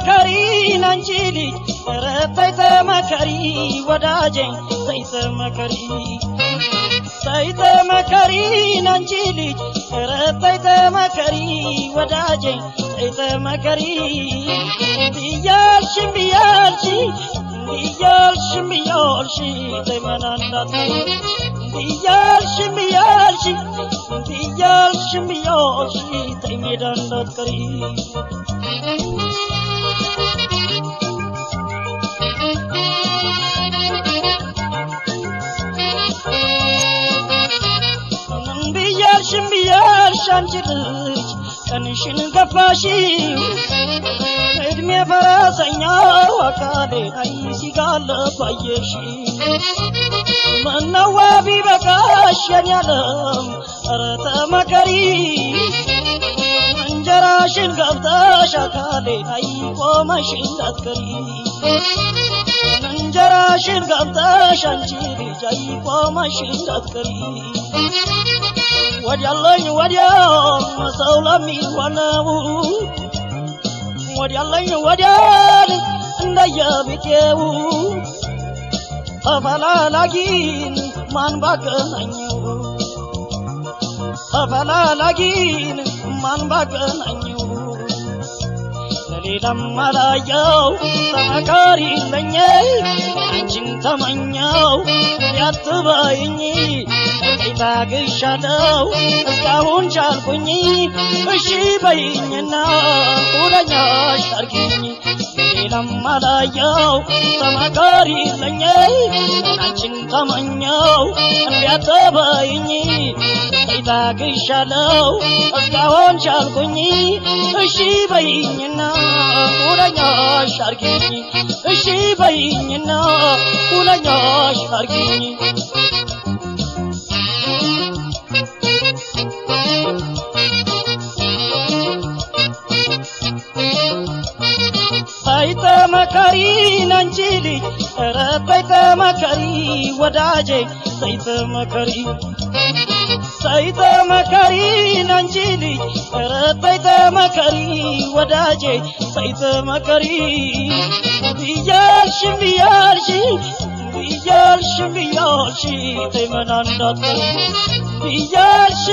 ተመከሪ አንቺ ልጅ ኧረ ተይ ተመከሪ ወዳጄ ተይ ተመከሪ ተይ ተመከሪ አንቺ ልጅ ኧረ ተይ ተመከሪ ወዳጄ ተይ ተመከሪ ብያልሽ ተይ መናናት ብያልሽ ተይ ሜዳ እንዳትቀሪ ብያልሽ አንቺ ልጅ ቀንሽን ገፋሽው እድሜ ፈረሰኛው አካሌ አይ ሲጋለብ አየሽ ምነው ቢበቃሽ የኔ ዓለም ኧረ ተመከሪ እንጀራሽን ገብተሽ አካሌ አይ ቆመሽ እንዳትቀሪ እንጀራሽን ገብተሽ አንቺ ልጅ አይ ቆመሽ እንዳትቀሪ ወዲያለኝ ወዲያው ሰው ለሚሆነው ወዲያለኝ ወዲያል እንደየቤቴው ተፈላላጊን ማን ባገናኘው ተፈላላጊን ማን ባገናኘው ለሌላም አላየው ተመካሪ ለኝ አንቺን ተመኘው ያትበይኝ ታግሻለው እስካሁን ቻልኩኝ እሺ በይኝና ሁለኛሽ አርጊኝ ሌላም አላየው ተመካሪ ለኝ አንቺን ተመኘው እንዲያተበይኝ ታግሻለው እስካሁን ቻልኩኝ እሺ በይኝና ሁለኛሽ አርጊኝ እሺ በይኝና ሁለኛሽ አርጊኝ ተይ ተመከሪ አንቺ ልጅ ኧረ ተይ ተመከሪ ወዳጄ ተይ ተመከሪ አንቺ ልጅ ኧረ ተይ ተመከሪ ወዳጄ ተይ ተመከሪ ብያልሽ ተይ መናናት ብያልሽ